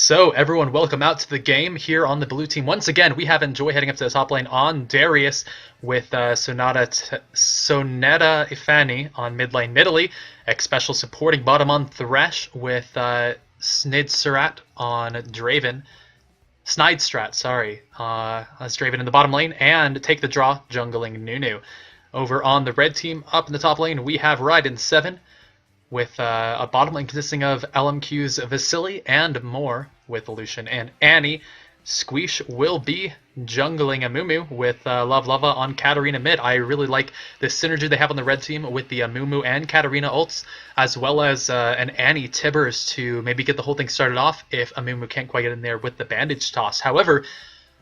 So everyone, welcome out to the game here on the blue team. Once again, we have Enjoy heading up to the top lane on Darius with Sonata Ifani on mid lane Nidalee, X Special supporting bottom on Thresh with Snidstrat on Draven. Snidestrat, sorry, as Draven in the bottom lane, and Take the Draw jungling Nunu. Over on the red team, up in the top lane, we have Ryden7 with a bottom lane consisting of LMQ's Vasily and more with Lucian and Annie. Squeesh will be jungling Amumu with Lava on Katarina mid. I really like the synergy they have on the red team with the Amumu and Katarina ults, as well as an Annie Tibbers to maybe get the whole thing started off if Amumu can't quite get in there with the bandage toss. However,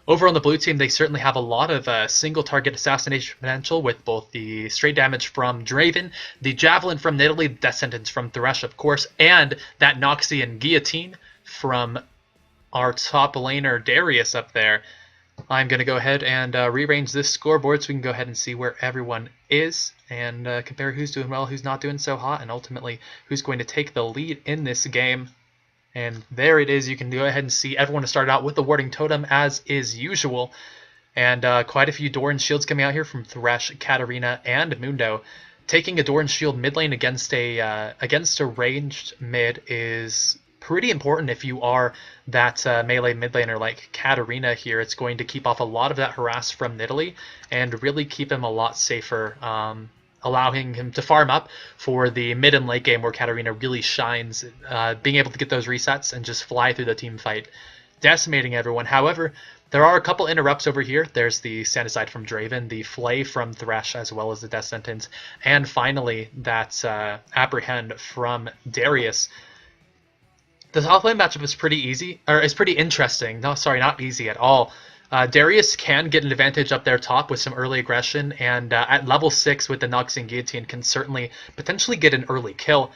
over on the blue team, they certainly have a lot of single target assassination potential with both the straight damage from Draven, the Javelin from Nidalee, Death Sentence from Thresh, of course, and that Noxian Guillotine from our top laner Darius up there. I'm going to go ahead and rearrange this scoreboard so we can go ahead and see where everyone is and compare who's doing well, who's not doing so hot, and ultimately who's going to take the lead in this game. And there it is. You can go ahead and see everyone has started out with the Warding Totem as is usual. And quite a few Doran Shields coming out here from Thresh, Katarina, and Mundo. Taking a Doran Shield mid lane against a ranged mid is pretty important if you are that melee mid laner like Katarina here. It's going to keep off a lot of that harass from Nidalee and really keep him a lot safer. Allowing him to farm up for the mid and late game where Katarina really shines, being able to get those resets and just fly through the team fight, decimating everyone. However, there are a couple interrupts over here. There's the Sandicide from Draven, the Flay from Thresh, as well as the Death Sentence, and finally that Apprehend from Darius. The top lane matchup is pretty easy, or is pretty interesting. No, sorry, not easy at all. Darius can get an advantage up there top with some early aggression, and at level 6 with the Noxian Guillotine can certainly potentially get an early kill,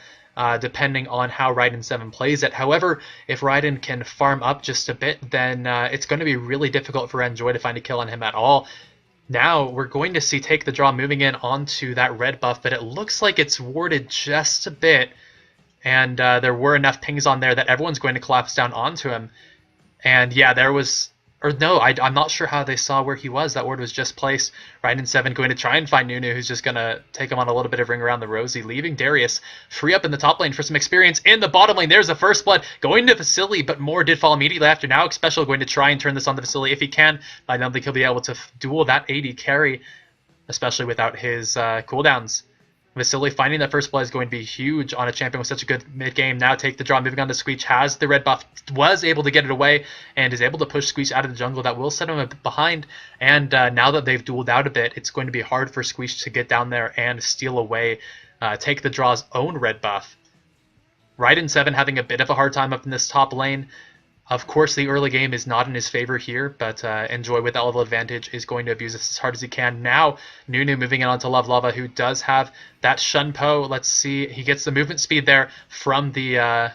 depending on how Ryden7 plays it. However, if Ryden can farm up just a bit, then it's going to be really difficult for Enjoy to find a kill on him at all. Now we're going to see Take the Draw moving in onto that red buff, but it looks like it's warded just a bit, and there were enough pings on there that everyone's going to collapse down onto him. And yeah, there was... Or no, I'm not sure how they saw where he was. That ward was just placed. Ryden7 going to try and find Nunu, who's just going to take him on a little bit of ring around the rosy, leaving Darius free up in the top lane for some experience. In the bottom lane, there's the first blood going to Vasily, but more did fall immediately after. Now X Special going to try and turn this on the Vasily if he can. I don't think he'll be able to duel that AD carry, especially without his cooldowns. Vasily finding that first blood is going to be huge on a champion with such a good mid-game. Now Take the Draw, moving on to Squeech, has the red buff, was able to get it away, and is able to push Squeech out of the jungle. That will set him a bit behind, and now that they've dueled out a bit, it's going to be hard for Squeech to get down there and steal away Take the Draw's own red buff. Ryden7 having a bit of a hard time up in this top lane. Of course, the early game is not in his favor here, but Enjoy with that level advantage is going to abuse this as hard as he can. Now, Nunu moving in onto Lava, who does have that Shunpo. Let's see, he gets the movement speed there from the...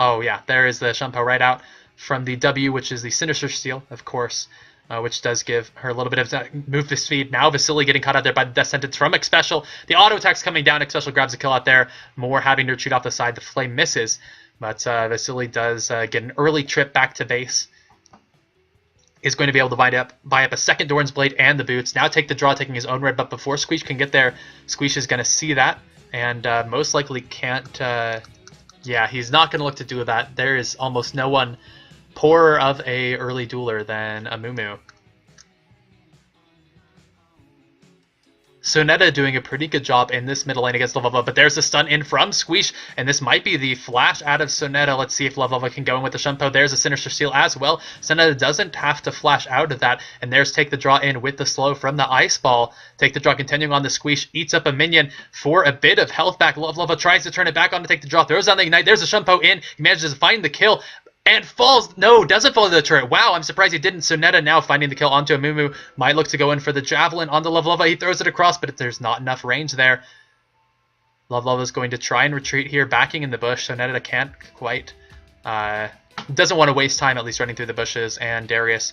oh yeah, there is the Shunpo right out from the W, which is the Sinister Steel, of course, which does give her a little bit of movement speed. Now Vasily getting caught out there by the Death Sentence from X Special. The auto attack's coming down. X Special grabs a kill out there. More having to retreat off the side. The Flame misses. But Vasily does get an early trip back to base. Is going to be able to buy up a second Doran's Blade and the boots. Now Take the Draw, taking his own red buff before Squeech can get there. Squeech is going to see that and most likely can't... yeah, he's not going to look to do that. There is almost no one poorer of a early dueler than Amumu. Sonata doing a pretty good job in this middle lane against Lava, but there's a stun in from Squeech, and this might be the flash out of Sonata. Let's see if Lava can go in with the Shunpo. There's a Sinister Steel as well. Sonata doesn't have to flash out of that, and there's Take the Draw in with the slow from the Ice Ball. Take the Draw continuing on the Squeech, eats up a minion for a bit of health back. Lava tries to turn it back on to Take the Draw, throws down the Ignite. There's a Shunpo in. He manages to find the kill. And falls. No, doesn't fall to the turret. Wow, I'm surprised he didn't. Sonata now finding the kill onto Amumu. Might look to go in for the Javelin on the Lava. He throws it across, but there's not enough range there. Lava is going to try and retreat here, backing in the bush. Sonata can't quite. Doesn't want to waste time, at least running through the bushes. And Darius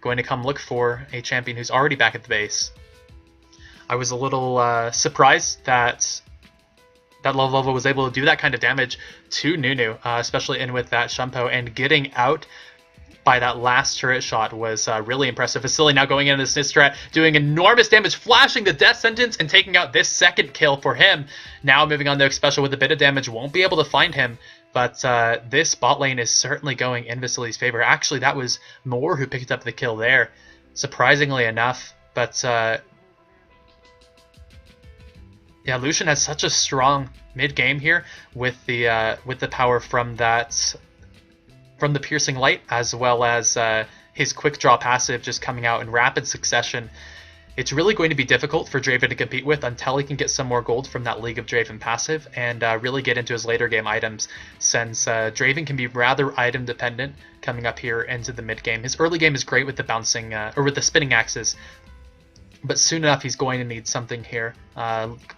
going to come look for a champion who's already back at the base. I was a little surprised that that Lova was able to do that kind of damage to Nunu, especially in with that Shumpo, and getting out by that last turret shot was really impressive. Vasily now going into the Snitstrat, doing enormous damage, flashing the death sentence and taking out this second kill for him. Now moving on to Special with a bit of damage, won't be able to find him, but this bot lane is certainly going in Vasily's favor. Actually, that was Moore who picked up the kill there, surprisingly enough. But yeah, Lucian has such a strong mid game here with the power from that. From the Piercing Light, as well as his Quick Draw passive just coming out in rapid succession. It's really going to be difficult for Draven to compete with until he can get some more gold from that League of Draven passive and really get into his later game items, since Draven can be rather item dependent coming up here into the mid game. His early game is great with the bouncing or with the spinning axes, but soon enough he's going to need something here,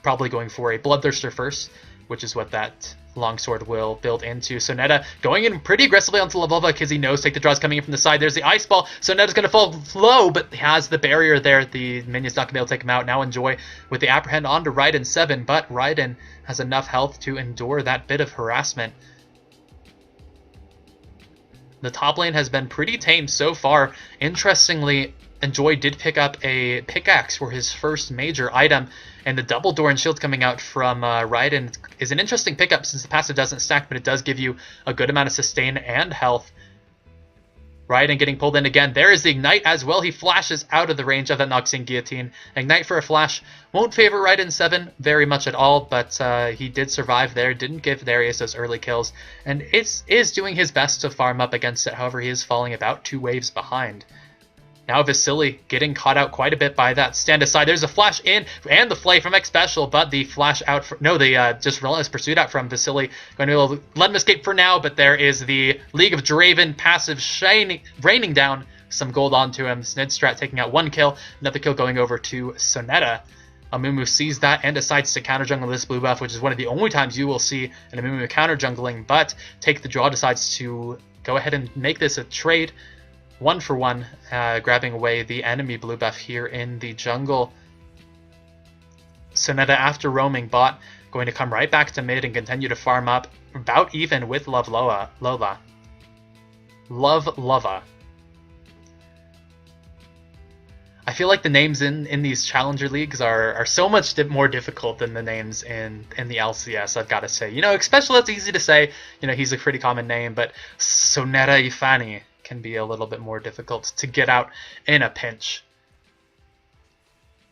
probably going for a Bloodthirster first, which is what that longsword will build into. So Netta going in pretty aggressively onto Lavova because he knows take the draws coming in from the side. There's the ice ball, so Netta's going to fall low, but has the barrier there. The minion's not going to be able to take him out. Now Enjoy with the apprehend onto Ryden7, but Ryden has enough health to endure that bit of harassment. The top lane has been pretty tame so far. Interestingly, Enjoy did pick up a pickaxe for his first major item, and the double door and shield coming out from Ryden is an interesting pickup since the passive doesn't stack, but it does give you a good amount of sustain and health. Ryden getting pulled in again. There is the Ignite as well. He flashes out of the range of that Noxian Guillotine. Ignite for a flash won't favor Ryden7 very much at all, but he did survive there. Didn't give Darius those early kills, and is doing his best to farm up against it. However, he is falling about 2 waves behind. Now Vasily getting caught out quite a bit by that stand aside. There's a flash in and the flay from X Special, but the flash out the just relentless pursuit out from Vasily. Going to let him escape for now, but there is the League of Draven passive raining down some gold onto him. Snidstrat taking out 1 kill, another kill going over to Sonetta. Amumu sees that and decides to counter jungle this blue buff, which is one of the only times you will see an Amumu counter jungling, but Take the Draw decides to go ahead and make this a trade. 1 for 1, grabbing away the enemy blue buff here in the jungle. Sonetta, after roaming bot, going to come right back to mid and continue to farm up, about even with Lova. I feel like the names in these challenger leagues are so much more difficult than the names in the LCS, I've got to say. You know, especially that's easy to say, you know, he's a pretty common name, but Sonetta Ifani can be a little bit more difficult to get out in a pinch.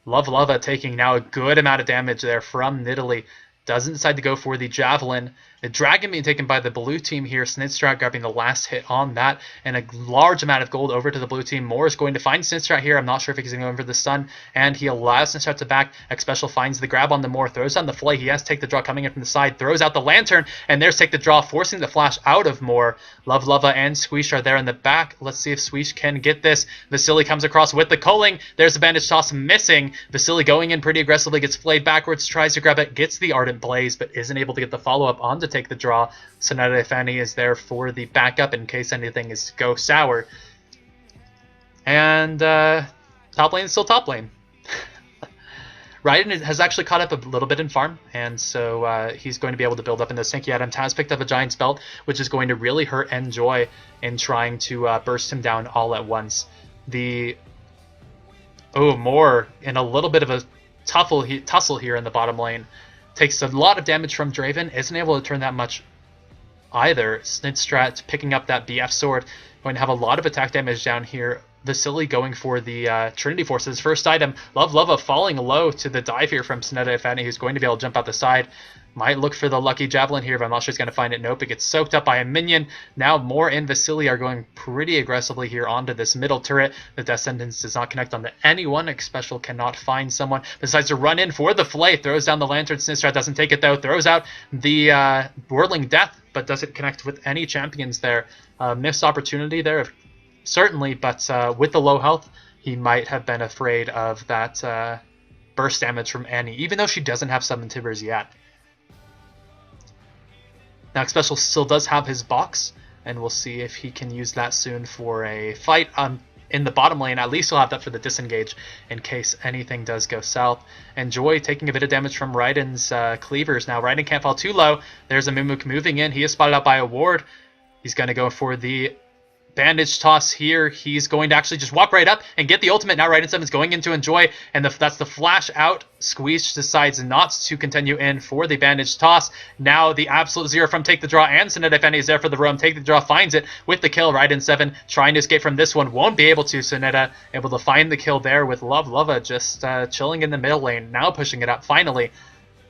Lova taking now a good amount of damage there from Nidalee. Doesn't decide to go for the Javelin. The Dragon being taken by the blue team here. Snidstrat grabbing the last hit on that, and a large amount of gold over to the blue team. Moore is going to find Snidstrat here. I'm not sure if he's going to go in for the stun, and he allows Snidstrat to back. X Special finds the grab on the Moore, throws down the flay. He has Take the Draw coming in from the side, throws out the lantern, and there's Take the Draw, forcing the flash out of Moore. Lova and Squeesh are there in the back. Let's see if Squeesh can get this. Vasily comes across with the culling. There's the bandage toss missing. Vasily going in pretty aggressively, gets flayed backwards, tries to grab it, gets the Ardent Blaze, but isn't able to get the follow-up on to Take the Draw. Sonetta Ifani is there for the backup in case anything is to go sour. And top lane is still top lane. Ryden has actually caught up a little bit in farm, and so he's going to be able to build up in those tanky items. Has picked up a Giant's Belt, which is going to really hurt Enjoy in trying to burst him down all at once. Moore in a little bit of a tussle here in the bottom lane. Takes a lot of damage from Draven, isn't able to turn that much either. Snidstrat picking up that BF sword, going to have a lot of attack damage down here. Vasily going for the Trinity Forces. First item, Lova falling low to the dive here from Sonetta Ifani, who's going to be able to jump out the side. Might look for the lucky Javelin here, but I'm not sure he's going to find it. Nope, it gets soaked up by a minion. Now Moore and Vasily are going pretty aggressively here onto this middle turret. The Death Sentence does not connect onto anyone. X Special cannot find someone. Decides to run in for the flay. Throws down the lantern. Snidstrat doesn't take it though. Throws out the Whirling Death, but doesn't connect with any champions there. Missed opportunity there, certainly, but with the low health, he might have been afraid of that burst damage from Annie, even though she doesn't have Summon Tibbers yet. Now, X Special still does have his box, and we'll see if he can use that soon for a fight. in the bottom lane. At least he'll have that for the disengage in case anything does go south. Enjoy taking a bit of damage from Ryden's cleavers. Now Ryden can't fall too low. There's a Mumuk moving in. He is spotted out by a ward. He's going to go for the bandage toss here. He's going to actually just walk right up and get the ultimate. Now Ryden7 is going into Enjoy, and that's the flash out. Squeeze decides not to continue in for the bandage toss. Now the absolute zero from Take the Draw, and Sonetta Ifeni is there for the roam. Take the Draw finds it with the kill. Ryden7 trying to escape from this one. Won't be able to. Sonetta able to find the kill there with Lova just chilling in the middle lane. Now pushing it up finally.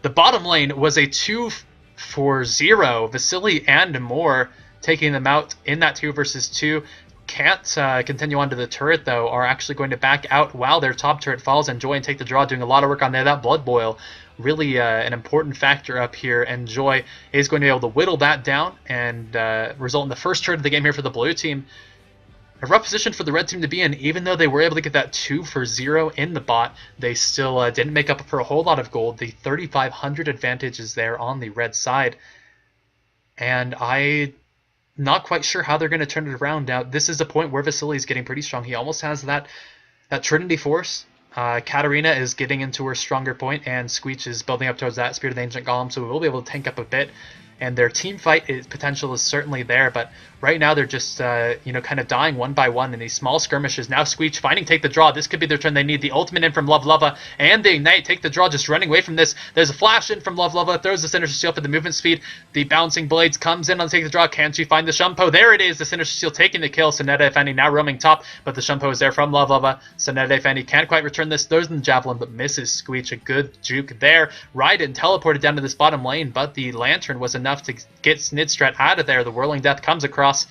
The bottom lane was a 2-for-0. Vasily and more taking them out in that 2 versus 2. Can't continue onto the turret, though, are actually going to back out while their top turret falls. Enjoy and Take the Draw doing a lot of work on there. That Blood Boil, really an important factor up here. Enjoy is going to be able to whittle that down and result in the first turret of the game here for the blue team. A rough position for the red team to be in. Even though they were able to get that 2-for-0 in the bot, they still didn't make up for a whole lot of gold. The 3,500 advantage is there on the red side. And not quite sure how they're going to turn it around. Now, this is a point where Vasily is getting pretty strong. He almost has that Trinity Force. Katarina is getting into her stronger point, and Squeech is building up towards that Spirit of the Ancient Golem, so we will be able to tank up a bit. And their team fight potential is certainly there, but right now they're just, kind of dying one by one in these small skirmishes. Now Squeech finding Take the Draw. This could be their turn. They need the ultimate in from Lova, and the Ignite. Take the Draw just running away from this. There's a flash in from Lova, throws the Sinister Seal for the movement speed. The Bouncing Blades comes in on Take the Draw. Can she find the Shumpo? There it is, the Sinister Seal taking the kill. Sonetta Ifeni now roaming top, but the Shumpo is there from Lova. Sonetta Ifeni can't quite return this. Throws in the Javelin, but misses Squeech. A good juke there. Ryden teleported down to this bottom lane, but the Lantern was enough to get Snidstrat out of there. The Whirling Death comes across,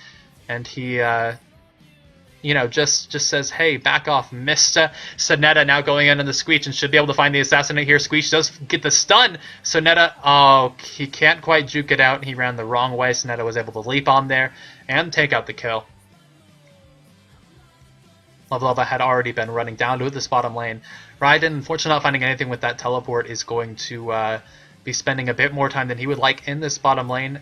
and he, just says, hey, back off, Mr. Sonetta now going in on the Squeech and should be able to find the assassinate here. Squeech does get the stun. Sonetta, he can't quite juke it out. He ran the wrong way. Sonetta was able to leap on there and take out the kill. Lova had already been running down to this bottom lane. Ryden, unfortunately not finding anything with that teleport, is going to be spending a bit more time than he would like in this bottom lane.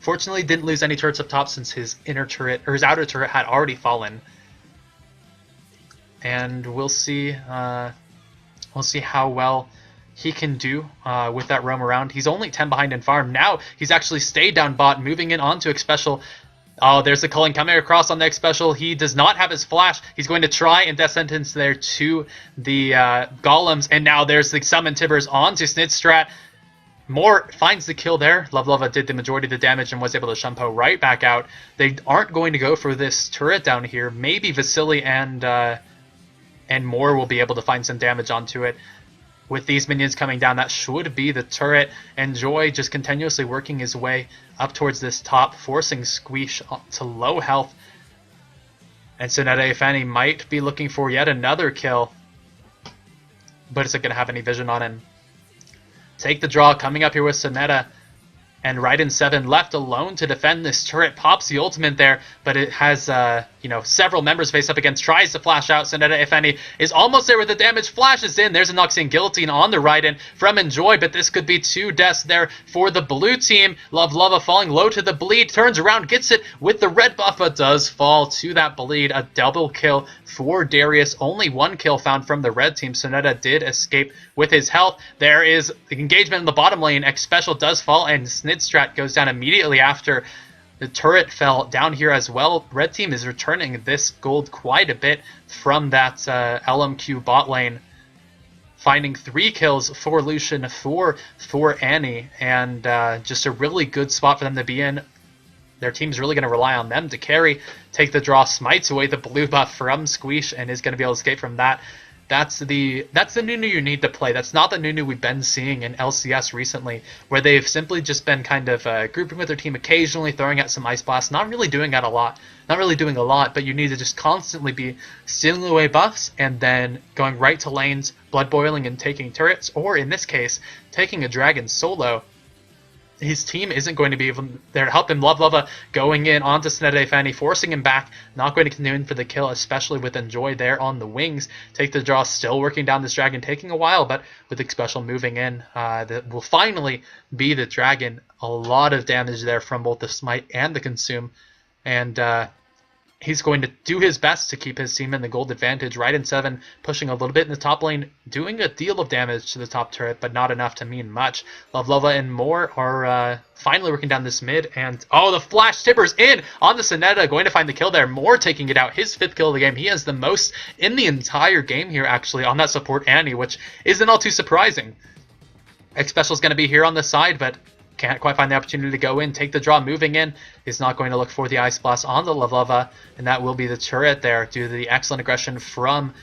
Fortunately, didn't lose any turrets up top since his inner turret, or his outer turret, had already fallen. And we'll see how well he can do with that roam around. He's only 10 behind in farm. Now he's actually stayed down bot, moving in onto X Special. Oh, there's the culling coming across on the X Special. He does not have his flash. He's going to try and death sentence there to the golems. And now there's the summon Tibbers onto Snidstrat. Moore finds the kill there. Lova did the majority of the damage and was able to Shumpo right back out. They aren't going to go for this turret down here. Maybe Vasily and Moore will be able to find some damage onto it. With these minions coming down, that should be the turret. Enjoy just continuously working his way up towards this top, forcing Squeesh to low health. And Sonetta Ifeni might be looking for yet another kill, but isn't going to have any vision on him. Take the Draw coming up here with Sonetta, and Ryden7 left alone to defend this turret. Pops the ultimate there, but it has several members face up against. Tries to flash out. Sonetta Ifeni is almost there with the damage. Flashes in. There's a Noxian Guillotine on the Ryden from Enjoy, but this could be 2 deaths there for the blue team. Lova falling low to the bleed. Turns around, gets it with the red buff, but does fall to that bleed. A double kill for Darius. Only 1 kill found from the red team. Sonetta did escape with his health. There is the engagement in the bottom lane. X Special does fall, and Snidstrat goes down immediately after the turret fell down here as well. Red team is returning this gold quite a bit from that LMQ bot lane, finding 3 kills for Lucian, for Annie, and just a really good spot for them to be in. Their team's really going to rely on them to carry. Take the Draw smites away the blue buff from Squeesh and is going to be able to escape from that. That's the Nunu you need to play. That's not the Nunu we've been seeing in LCS recently, where they've simply just been kind of grouping with their team occasionally, throwing out some Ice Blast, not really doing a lot, but you need to just constantly be stealing away buffs and then going right to lanes, blood boiling and taking turrets, or in this case, taking a dragon solo. His team isn't going to be even there to help him. Lova going in onto Sonetta Ifeni, forcing him back. Not going to continue in for the kill, especially with Enjoy there on the wings. Take the Draw, still working down this dragon, taking a while, but with X Special moving in, that will finally be the dragon. A lot of damage there from both the smite and the consume. And He's going to do his best to keep his team in the gold advantage. Ryden7 pushing a little bit in the top lane, doing a deal of damage to the top turret, but not enough to mean much. Lovelova and Moore are finally working down this mid, and oh, the flash tippers in on the Sonetta, going to find the kill there. Moore taking it out, his 5th kill of the game. He has the most in the entire game here, actually, on that support Annie, which isn't all too surprising. X-Special is going to be here on the side, but can't quite find the opportunity to go in, take the draw, moving in. He's not going to look for the Ice Blast on the Lovelova, and that will be the turret there due to the excellent aggression from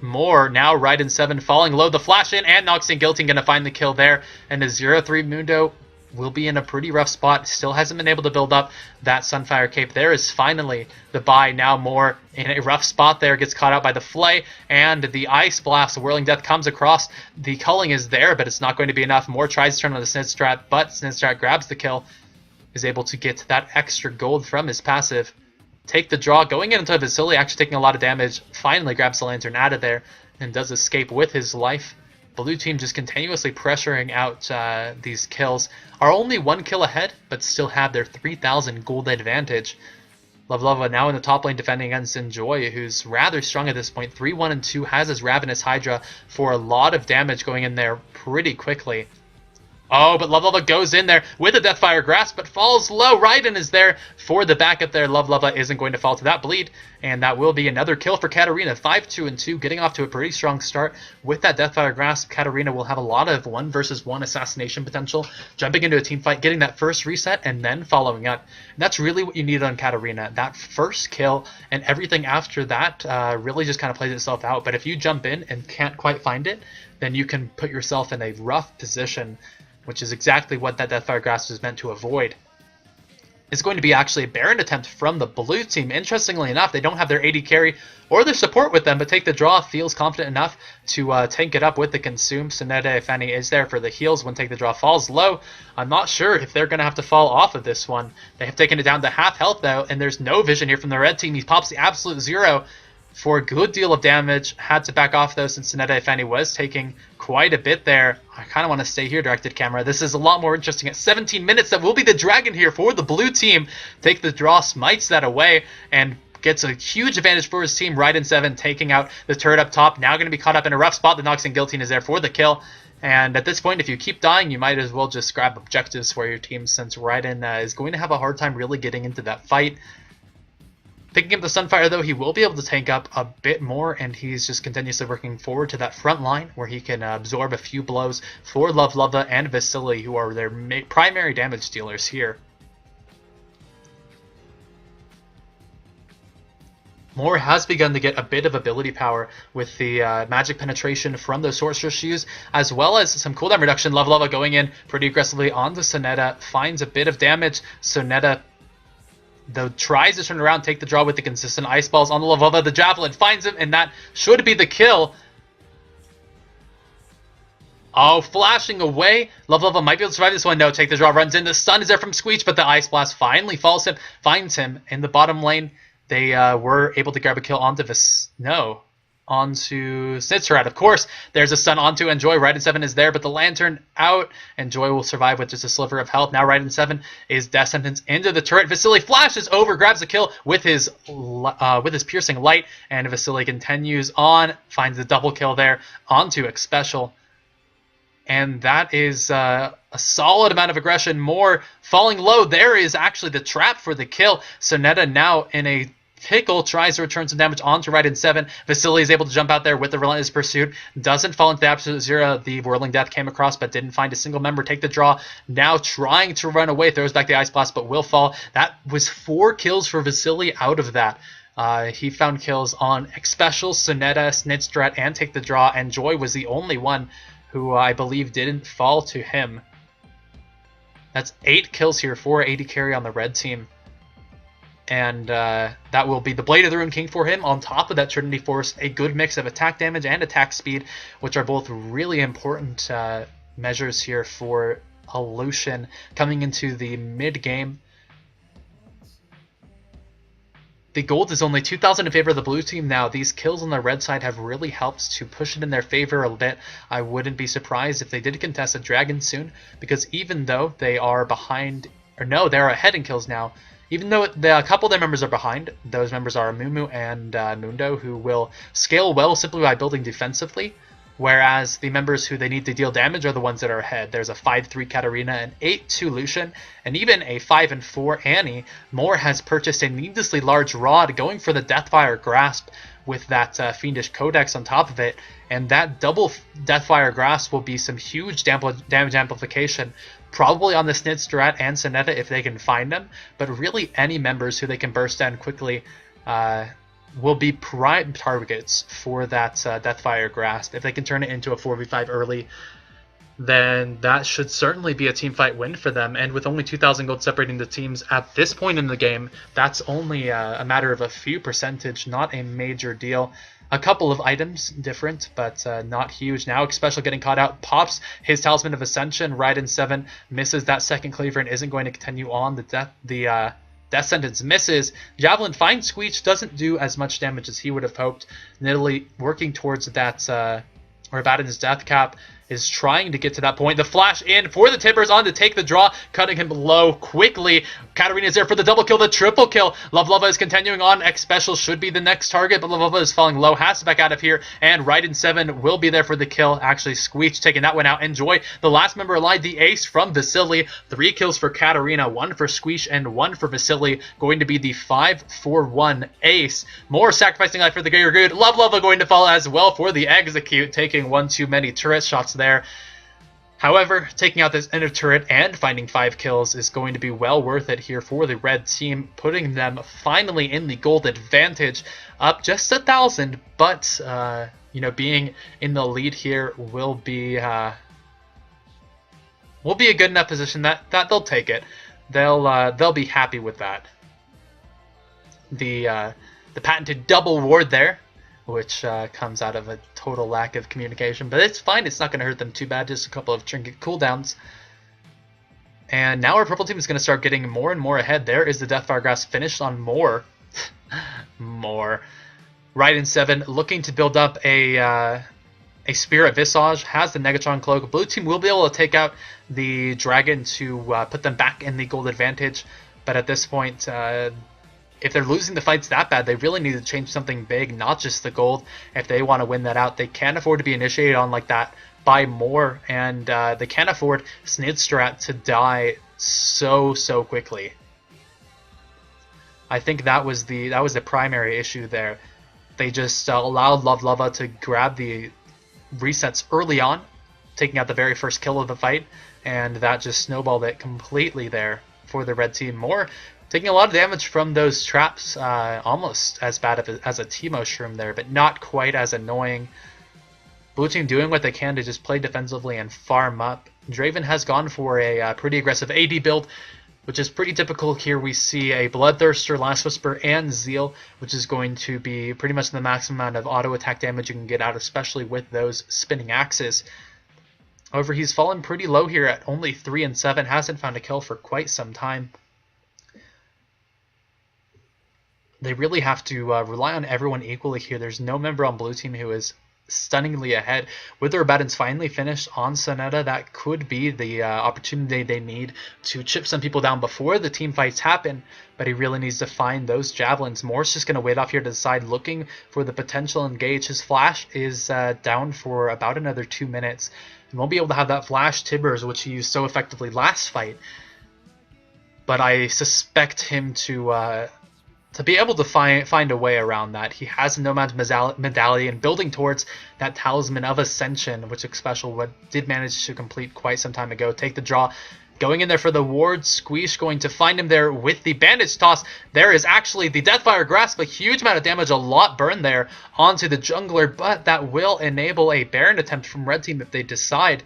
Moore. Now Ryden7 falling low, the flash in, and Noxian Guillotine going to find the kill there, and a 0-3 Mundo will be in a pretty rough spot. Still hasn't been able to build up that Sunfire Cape. There is finally the buy. Now Moore in a rough spot there, gets caught out by the Flay, and the Ice Blast, the Whirling Death comes across. The culling is there, but it's not going to be enough. Moore tries to turn on the Snitstrat, but Snitstrat grabs the kill, is able to get that extra gold from his passive. Take the draw, going into Vasily, actually taking a lot of damage. Finally grabs the Lantern out of there and does escape with his life. Blue team just continuously pressuring out these kills. Are only 1 kill ahead, but still have their 3,000 gold advantage. Lovelova now in the top lane defending against Enjoy, who's rather strong at this point. 3-1 and 2, has his Ravenous Hydra for a lot of damage going in there pretty quickly. Oh, but Lovelova goes in there with a Deathfire Grasp, but falls low. Ryden is there for the backup there. Lovelova isn't going to fall to that bleed, and that will be another kill for Katarina. 5-2 and 2, getting off to a pretty strong start. With that Deathfire Grasp, Katarina will have a lot of 1 versus 1 assassination potential, jumping into a team fight, getting that first reset, and then following up. And that's really what you need on Katarina. That first kill, and everything after that really just kind of plays itself out. But if you jump in and can't quite find it, then you can put yourself in a rough position, which is exactly what that Deathfire Grasp is meant to avoid. It's going to be actually a Baron attempt from the blue team. Interestingly enough, they don't have their AD carry or their support with them, but take the draw, feels confident enough to tank it up with the consume. Sonetta, if any, is there for the heals when take the draw falls low. I'm not sure if they're going to have to fall off of this one. They have taken it down to half health though, and there's no vision here from the red team. He pops the absolute 0 for a good deal of damage. Had to back off though, since Sonetta, if any, was taking quite a bit there. I kind of want to stay here, directed camera. This is a lot more interesting. At 17 minutes, that will be the dragon here for the blue team. Take the draw, smites that away, and gets a huge advantage for his team. Ryden7 taking out the turret up top. Now going to be caught up in a rough spot. The Noxian Guillotine is there for the kill. And at this point, if you keep dying, you might as well just grab objectives for your team, since Ryden is going to have a hard time really getting into that fight. Picking up the Sunfire, though, he will be able to tank up a bit more, and he's just continuously working forward to that front line where he can absorb a few blows for Lovelova and Vasily, who are their primary damage dealers here. Moore has begun to get a bit of ability power with the magic penetration from those Sorcerer's Shoes, as well as some cooldown reduction. Lovelova going in pretty aggressively onto Sonetta, finds a bit of damage. Sonetta, though, tries to turn around, take the draw with the consistent ice balls on the Lovelova. The Javelin finds him, and that should be the kill. Oh, flashing away. Lovelova might be able to survive this one. No, take the draw, runs in. The stun is there from Squeech, but the Ice Blast finally finds him in the bottom lane. They were able to grab a kill onto onto Snitstrat. Of course, there's a stun onto Enjoy. Ryden7 is there, but the Lantern out. Enjoy will survive with just a sliver of health. Now Ryden7 is death sentence into the turret. Vasily flashes over, grabs a kill with his piercing light, and Vasily continues on, finds the double kill there onto X-Special. And that is a solid amount of aggression. Moore falling low. There is actually the trap for the kill. Sonetta now in a pickle, tries to return some damage onto Ryden7. Vasily is able to jump out there with the Relentless Pursuit. Doesn't fall into the Absolute 0. The Whirling Death came across, but didn't find a single member. Take the draw. Now trying to run away. Throws back the Ice Blast, but will fall. That was 4 kills for Vasily out of that. He found kills on X-Special, Sonetta, Snitstrat, and Take the Draw, and Joy was the only one who I believe didn't fall to him. That's 8 kills here for AD carry on the red team. And that will be the Blade of the Rune King for him. On top of that Trinity Force, a good mix of attack damage and attack speed, which are both really important measures here for Lucian coming into the mid-game. The gold is only 2,000 in favor of the blue team now. These kills on the red side have really helped to push it in their favor a bit. I wouldn't be surprised if they did contest a dragon soon, because even though they are behind, or no, they're ahead in kills now, Even though a couple of their members are behind, those members are Mumu and Mundo, who will scale well simply by building defensively, whereas the members who they need to deal damage are the ones that are ahead. There's a 5-3 Katarina, an 8-2 Lucian, and even a 5-4 Annie. Moore has purchased a needlessly large rod, going for the Deathfire Grasp with that Fiendish Codex on top of it, and that double Deathfire Grasp will be some huge damage amplification, probably on the Snid Strat and Sonetta if they can find them, but really any members who they can burst down quickly will be prime targets for that Deathfire Grasp. If they can turn it into a 4v5 early, then that should certainly be a teamfight win for them. And with only 2,000 gold separating the teams at this point in the game, that's only a matter of a few percentage, not a major deal. A couple of items different, but not huge. Now, Special getting caught out, pops his Talisman of Ascension. Ryden7 misses that second cleaver and isn't going to continue on. The Death Sentence misses. Javelin finds Squeech, doesn't do as much damage as he would have hoped. Nidalee working towards that, or Abaddon's Death Cap, is trying to get to that point. The flash in for the Tibbers on to take the draw, cutting him low quickly. Katarina is there for the double kill, the triple kill. Love is continuing on. X Special should be the next target, but Love is falling low, has to back out of here, and Ryden7 will be there for the kill. Actually, Squeech taking that one out. Enjoy the last member alive, the ace from Vasily. 3 kills for Katarina, 1 for Squeech, and 1 for Vasily. Going to be the 5-4-1 ace. More sacrificing life for the greater good. Love going to fall as well for the execute, taking one too many turret shots there. However, taking out this inner turret and finding 5 kills is going to be well worth it here for the red team, putting them finally in the gold advantage, up just 1,000, but you know, being in the lead here will be a good enough position that they'll take it. They'll be happy with that. The patented double ward there, which comes out of a total lack of communication. But it's fine. It's not going to hurt them too bad. Just a couple of trinket cooldowns. And now our purple team is going to start getting more and more ahead. There is the Deathfire Grasp finished on Moore. More. Ryden7 looking to build up a Spirit Visage. Has the Negatron Cloak. Blue team will be able to take out the Dragon to put them back in the gold advantage. But at this point, if they're losing the fights that bad, they really need to change something big, not just the gold. If they want to win that out, they can't afford to be initiated on like that by Moore, and they can't afford Snid Strat to die so quickly. I think that was the primary issue there. They just allowed Lava to grab the resets early on, taking out the very first kill of the fight, and that just snowballed it completely there for the red team. Moore taking a lot of damage from those traps, almost as bad as a Teemo Shroom there, but not quite as annoying. Blue team doing what they can to just play defensively and farm up. Draven has gone for a pretty aggressive AD build, which is pretty typical here. We see a Bloodthirster, Last Whisper, and Zeal, which is going to be pretty much the maximum amount of auto attack damage you can get out, especially with those spinning axes. However, he's fallen pretty low here at only 3 and 7, hasn't found a kill for quite some time. They really have to rely on everyone equally here. There's no member on blue team who is stunningly ahead. With their Abaddon's finally finished on Sonetta, that could be the opportunity they need to chip some people down before the team fights happen, but he really needs to find those javelins. Moore's just going to wait off here to the side, looking for the potential engage. His flash is down for about another 2 minutes, and won't be able to have that flash Tibbers, which he used so effectively last fight. But I suspect him to be able to find a way around that. He has a Nomad Medallion building towards that Talisman of Ascension, which Special did manage to complete quite some time ago. Take the draw. Going in there for the ward. Squeesh going to find him there with the Bandage Toss. There is actually the Deathfire Grasp. A huge amount of damage, a lot burned there onto the jungler, but that will enable a Baron attempt from Red Team if they decide.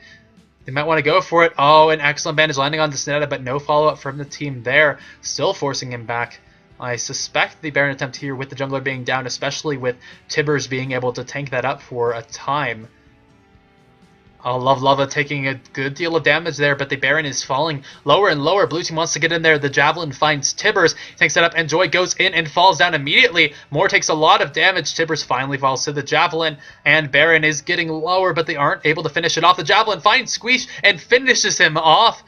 They might want to go for it. Oh, an excellent bandage landing on Snetta, but no follow-up from the team there. Still forcing him back. I suspect the Baron attempt here with the jungler being down, especially with Tibbers being able to tank that up for a time. Lava taking a good deal of damage there, but the Baron is falling lower and lower. Blue team wants to get in there. The Javelin finds Tibbers, takes that up, and Joy goes in and falls down immediately. Moore takes a lot of damage. Tibbers finally falls to the Javelin, and Baron is getting lower, but they aren't able to finish it off. The Javelin finds Squeesh and finishes him off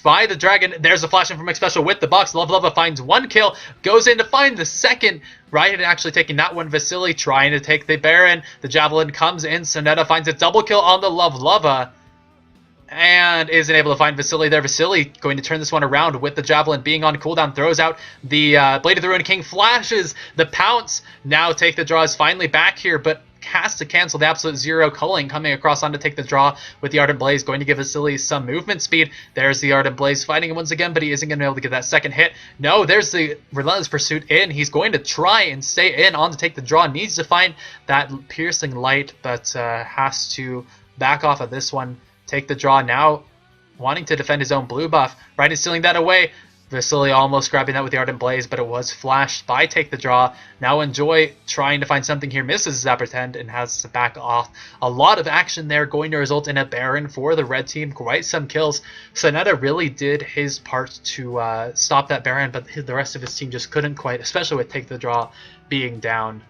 by the dragon. There's a flash in from Special with the box. Lova finds 1 kill, goes in to find the second. Ryden actually taking that one. Vasily trying to take the Baron. The Javelin comes in. Sonetta finds a double kill on the Lova and isn't able to find Vasily there. Vasily going to turn this one around with the Javelin being on cooldown. Throws out the Blade of the Ruined King. Flashes the Pounce. Now Take the Draw is finally back here, but has to cancel the Absolute Zero. Culling coming across on to take the draw with the Ardent Blaze, going to give Vasily some movement speed. There's the Ardent Blaze fighting him once again, but he isn't going to be able to get that second hit. No, there's the Relentless Pursuit in. He's going to try and stay in on to take the draw. Needs to find that Piercing Light, but has to back off of this one. Take the draw now, wanting to defend his own blue buff. Ryden stealing that away. Vasily almost grabbing that with the Ardent Blaze, but it was flashed by Take the Draw. Now Enjoy trying to find something here, misses his Apprehend and has to back off. A lot of action there going to result in a Baron for the red team. Quite some kills. Sonetta really did his part to stop that Baron, but the rest of his team just couldn't quite, especially with Take the Draw being down.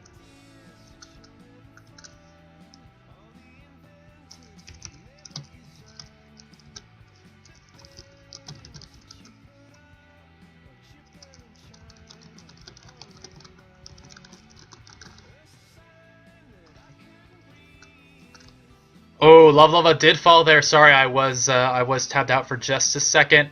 Oh, Lova did fall there. Sorry, I was tabbed out for just a second.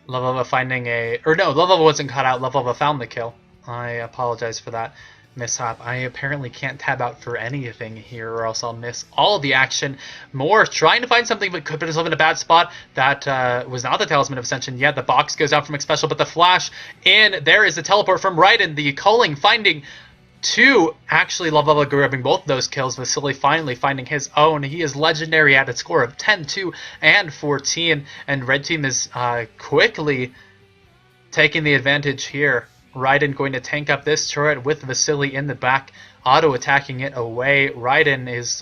Lova finding a... Or no, Lova wasn't cut out. Lova found the kill. I apologize for that mishap. I apparently can't tab out for anything here or else I'll miss all the action. More trying to find something but could put himself in a bad spot. That was not the Talisman of Ascension yet. The box goes out from Special, but the flash in. There is the teleport from Ryden. The Culling finding... 2, actually, Lova grabbing both of those kills. Vasily finally finding his own. He is legendary at a score of 10, 2, and 14. And red team is quickly taking the advantage here. Ryden going to tank up this turret with Vasily in the back, auto-attacking it away. Ryden is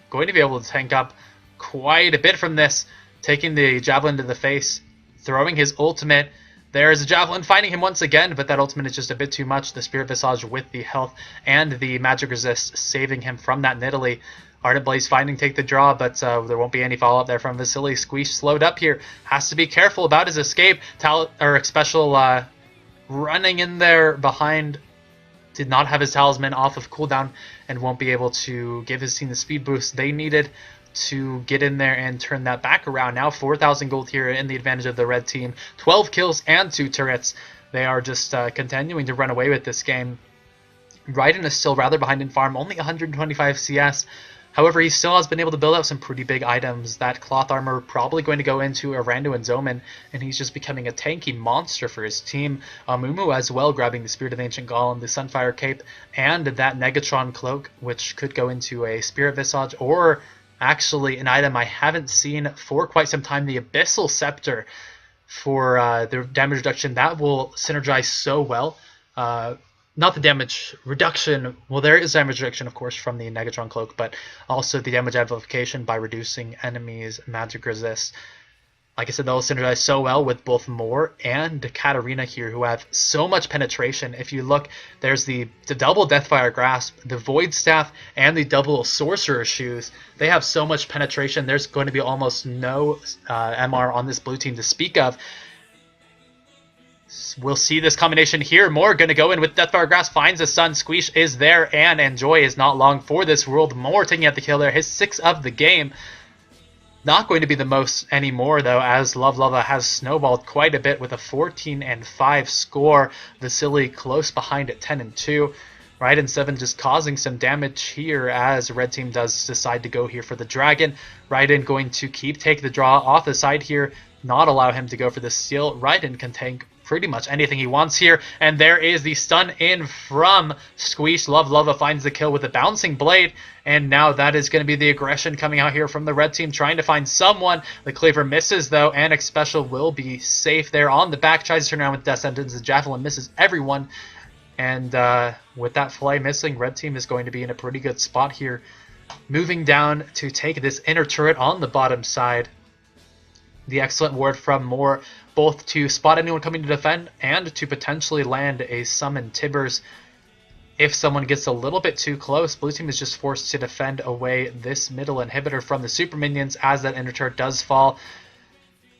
going to be able to tank up quite a bit from this, taking the Javelin to the face, throwing his ultimate. There's a Javelin finding him once again, but that ultimate is just a bit too much. The Spirit Visage with the health and the Magic Resist saving him from that Nidalee. Ardent Blaze finding Take the Draw, but there won't be any follow-up there from Vasily. Squeeze slowed up here. Has to be careful about his escape. Special running in there behind. Did not have his Talisman off of cooldown and won't be able to give his team the speed boost they needed to get in there and turn that back around. Now 4,000 gold here in the advantage of the red team. 12 kills and 2 turrets. They are just continuing to run away with this game. Ryden is still rather behind in farm, only 125 CS. However, he still has been able to build out some pretty big items. That cloth armor probably going to go into Arando and Zoman, and he's just becoming a tanky monster for his team. Mumu as well, grabbing the Spirit of Ancient Golem, the Sunfire Cape, and that Negatron Cloak, which could go into a Spirit Visage, or actually an item I haven't seen for quite some time, the Abyssal Scepter for the damage reduction. That will synergize so well. Not the damage reduction. Well, there is damage reduction, of course, from the Negatron Cloak, but also the damage amplification by reducing enemies' magic resist. Like I said, they'll synergize so well with both Moore and Katarina here, who have so much penetration. If you look, there's the double Deathfire Grasp, the Void Staff, and the double Sorcerer Shoes. They have so much penetration. There's going to be almost no MR on this blue team to speak of. We'll see this combination here. Moore going to go in with Deathfire Grasp, finds the stun. Squeeze is there, and Enjoy is not long for this world. Moore taking out the kill there, his 6th of the game. Not going to be the most anymore, though, as Lova has snowballed quite a bit with a 14-5 score. Vasily close behind at 10-2. Ryden7 just causing some damage here as red team does decide to go here for the dragon. Ryden going to take the draw off the side here, not allow him to go for the steal. Ryden can tank pretty much anything he wants here, and there is the stun in from Squeeze. Lova finds the kill with a bouncing blade, and now that is going to be the aggression coming out here from the red team, trying to find someone. The cleaver misses though, and Special will be safe there on the back. Tries to turn around with Death Sentence. The Javelin misses everyone, and with that fly missing, red team is going to be in a pretty good spot here, moving down to take this inner turret on the bottom side. The excellent ward from Moore, both to spot anyone coming to defend and to potentially land a summon Tibbers. If someone gets a little bit too close, blue team is just forced to defend away this middle inhibitor from the super minions as that inner turret does fall.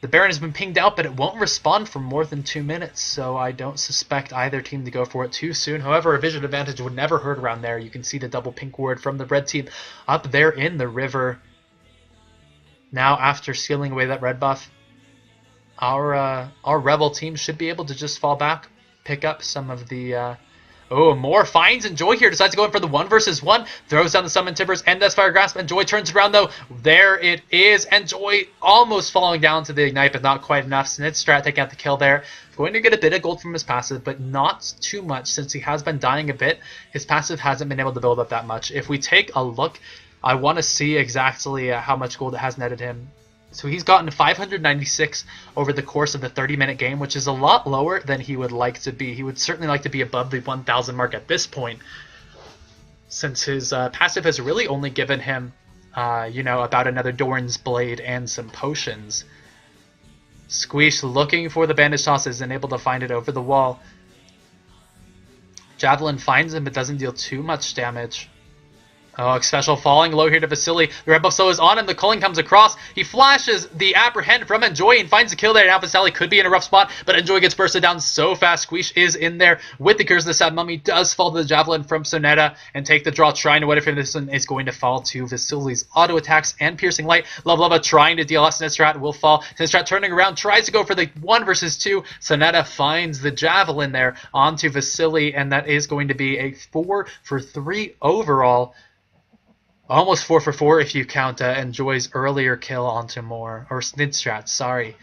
The Baron has been pinged out, but it won't respond for more than 2 minutes, so I don't suspect either team to go for it too soon. However, a vision advantage would never hurt around there. You can see the double pink ward from the red team up there in the river. Now, after sealing away that red buff, our Rebel team should be able to just fall back, pick up some of the... Moore finds Enjoy here, decides to go in for the 1 versus 1, throws down the Summon Timbers and that's Fire Grasp. Enjoy turns around though. There it is. Enjoy almost falling down to the Ignite, but not quite enough. Snid Strat taking out the kill there. Going to get a bit of gold from his passive, but not too much since he has been dying a bit. His passive hasn't been able to build up that much. If we take a look, I want to see exactly how much gold it has netted him. So he's gotten 596 over the course of the 30-minute game, which is a lot lower than he would like to be. He would certainly like to be above the 1,000 mark at this point, since his passive has really only given him, about another Doran's Blade and some potions. Squeesh looking for the Bandage Toss, isn't able to find it over the wall. Javelin finds him, but doesn't deal too much damage. Oh, Special falling low here to Vasily. The red buff slow is on him. The culling comes across. He flashes the Apprehend from Enjoy and finds a kill there. Now Vasily could be in a rough spot, but Enjoy gets bursted down so fast. Squeesh is in there with the Curse of the Sad Mummy. Does fall to the Javelin from Sonetta and take the draw. Trying to wait for this one is going to fall to Vasily's auto attacks and Piercing Light. Lava trying to deal us. Snidstrat will fall. Snidstrat turning around, tries to go for the 1 versus 2. Sonetta finds the Javelin there onto Vasily, and that is going to be a 4 for 3 overall. Almost 4 for 4 if you count Enjoy's earlier kill onto Moore, or Snidstrat, sorry.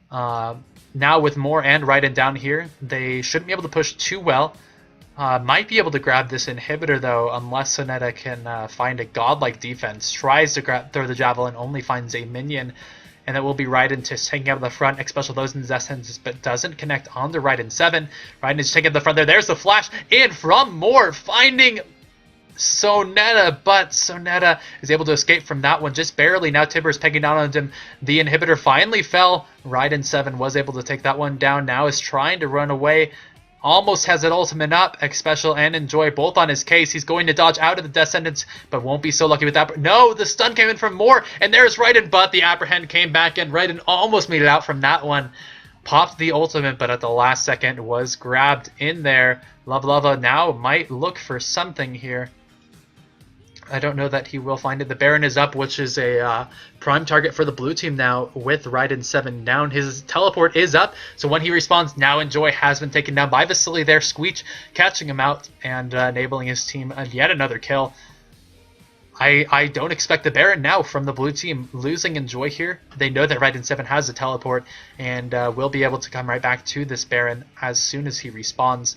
Now with Moore and Ryden down here, they shouldn't be able to push too well. Might be able to grab this inhibitor though, unless Sonetta can find a godlike defense. Tries to throw the Javelin, only finds a minion, and that will be Ryden just taking out of the front, especially those in Zestens, but doesn't connect onto Ryden7. Ryden is taking out the front there. There's the flash in from Moore, finding Sonetta, but Sonetta is able to escape from that one just barely. Now Timber is pegging down on him. The inhibitor finally fell. Ryden7 was able to take that one down. Now is trying to run away. Almost has an ultimate up. Special and Enjoy both on his case. He's going to dodge out of the Death Sentence, but won't be so lucky with that. No, the stun came in from Moore, and there's Ryden, but the Apprehend came back in. Ryden almost made it out from that one. Popped the ultimate, but at the last second was grabbed in there. Lava now might look for something here. I don't know that he will find it. The Baron is up, which is a prime target for the blue team now with Ryden7 down. His teleport is up, so when he respawns, now Enjoy has been taken down by Vasily there. Squeech catching him out and enabling his team yet another kill. I don't expect the Baron now from the blue team losing Enjoy here. They know that Ryden7 has a teleport and will be able to come right back to this Baron as soon as he respawns.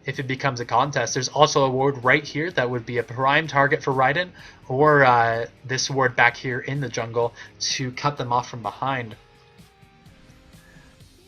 If it becomes a contest. There's also a ward right here that would be a prime target for Ryden, or this ward back here in the jungle to cut them off from behind.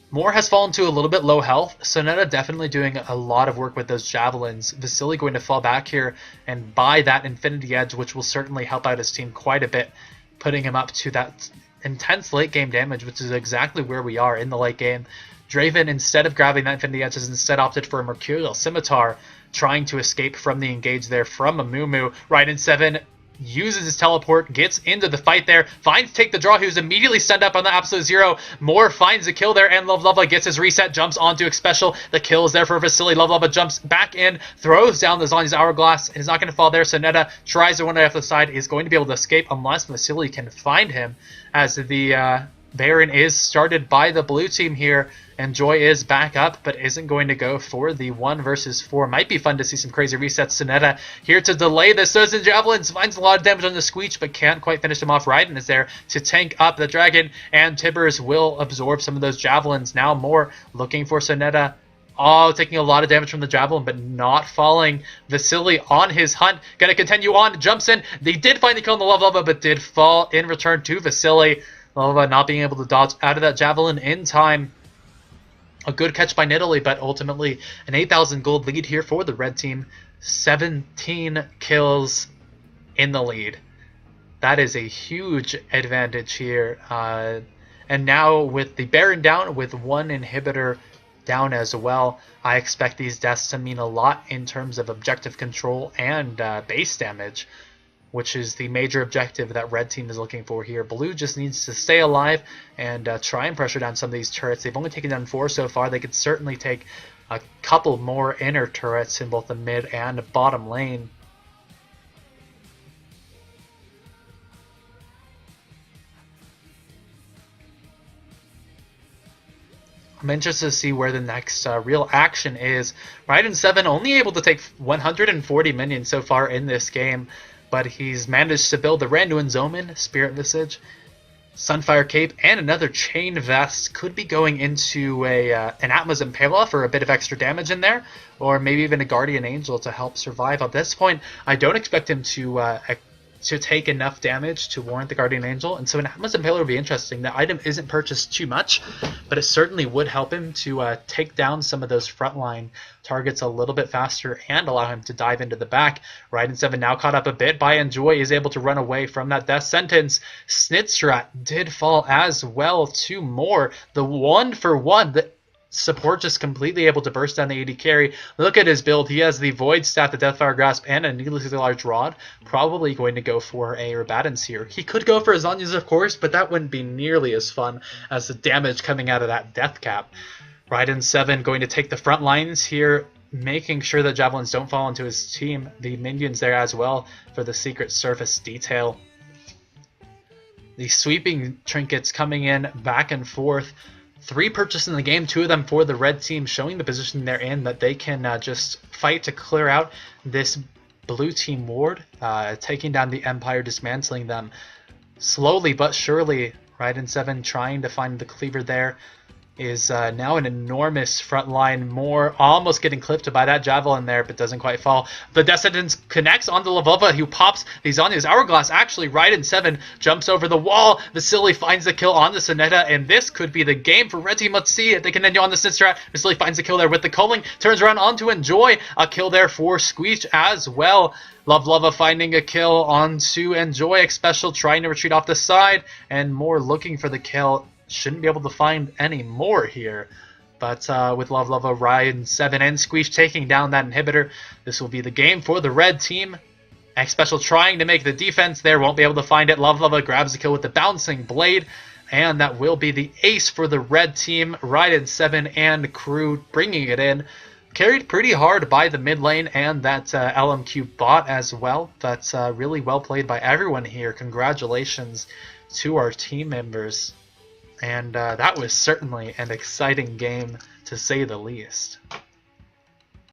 Moore has fallen to a little bit low health. Sonetta definitely doing a lot of work with those javelins. Vasily going to fall back here and buy that Infinity Edge, which will certainly help out his team quite a bit, putting him up to that intense late game damage, which is exactly where we are in the late game. Draven, instead of grabbing that Infinity Edge, has instead opted for a Mercurial Scimitar, trying to escape from the engage there from a Mumu. Ryden7 uses his teleport, gets into the fight there, finds Take the Draw, who's immediately stunned up on the Absolute Zero. Moore finds a kill there, and Lava gets his reset, jumps onto Special. The kill is there for Vasily. Lava jumps back in, throws down the Zani's Hourglass, and is not going to fall there. Sonetta tries to run right off the side, is going to be able to escape unless Vasily can find him, as the Baron is started by the blue team here. Enjoy is back up, but isn't going to go for the 1 versus 4. Might be fun to see some crazy resets. Sonetta here to delay this. Those in Javelins finds a lot of damage on the Squeech, but can't quite finish him off. Ryden is there to tank up the Dragon, and Tibbers will absorb some of those Javelins. Now Moore looking for Sonetta. Oh, taking a lot of damage from the Javelin, but not falling. Vasily on his hunt. Going to continue on. Jumps in. They did find the kill on the Lava, but did fall in return to Vasily. Lava not being able to dodge out of that Javelin in time. A good catch by Nidalee, but ultimately an 8,000 gold lead here for the red team. 17 kills in the lead. That is a huge advantage here. And now with the Baron down, with 1 inhibitor down as well, I expect these deaths to mean a lot in terms of objective control and base damage. which is the major objective that red team is looking for here. Blue just needs to stay alive and try and pressure down some of these turrets. They've only taken down 4 so far. They could certainly take a couple more inner turrets in both the mid and bottom lane. I'm interested to see where the next real action is. Ryden7 only able to take 140 minions so far in this game, but he's managed to build the Randuin's Omen, Spirit Visage, Sunfire Cape, and another Chain Vest. Could be going into an Atma's Impala for a bit of extra damage in there, or maybe even a Guardian Angel to help survive. At this point, I don't expect him to take enough damage to warrant the Guardian Angel, and so an Atma's Impaler would be interesting. The item isn't purchased too much, but it certainly would help him to take down some of those frontline targets a little bit faster and allow him to dive into the back. Ryden7 now caught up a bit by Enjoy, is able to run away from that death sentence. Snitstrat did fall as well, 2 more. The 1-for-1, the support just completely able to burst down the AD carry. Look at his build. He has the Void Staff, the Deathfire Grasp, and a needlessly large rod. Probably going to go for a Rabadance here. He could go for his Zanyas, of course, but that wouldn't be nearly as fun as the damage coming out of that Death Cap. Ryden7 going to take the front lines here, making sure that Javelins don't fall into his team. The minions there as well for the Secret Surface detail. The sweeping trinkets coming in back and forth. 3 purchased in the game, 2 of them for the red team, showing the position they're in, that they can just fight to clear out this blue team ward, taking down the Empire, dismantling them. Slowly but surely, Ryden7 trying to find the cleaver there. Is now an enormous front line, more almost getting clipped by that javelin there, but doesn't quite fall. The Death Sentence connects onto Lavova, who pops these on his Hourglass. Actually, Ryden7 jumps over the wall. Vasily finds the kill on the Sonetta, and this could be the game for Red Team. Let's see if they can end on the Snitstrat. Vasily finds the kill there with the culling, turns around onto Enjoy. A kill there for Squeech as well. Lava finding a kill onto Enjoy. Special trying to retreat off the side, and more looking for the kill. Shouldn't be able to find any more here. But with Lava, Ryden7 and Squeech taking down that inhibitor, this will be the game for the red team. X-Special trying to make the defense there, won't be able to find it. Lava grabs the kill with the bouncing blade, and that will be the ace for the red team. Ryden7 and crew bringing it in. Carried pretty hard by the mid lane and that LMQ bot as well. That's really well played by everyone here. Congratulations to our team members. And that was certainly an exciting game, to say the least.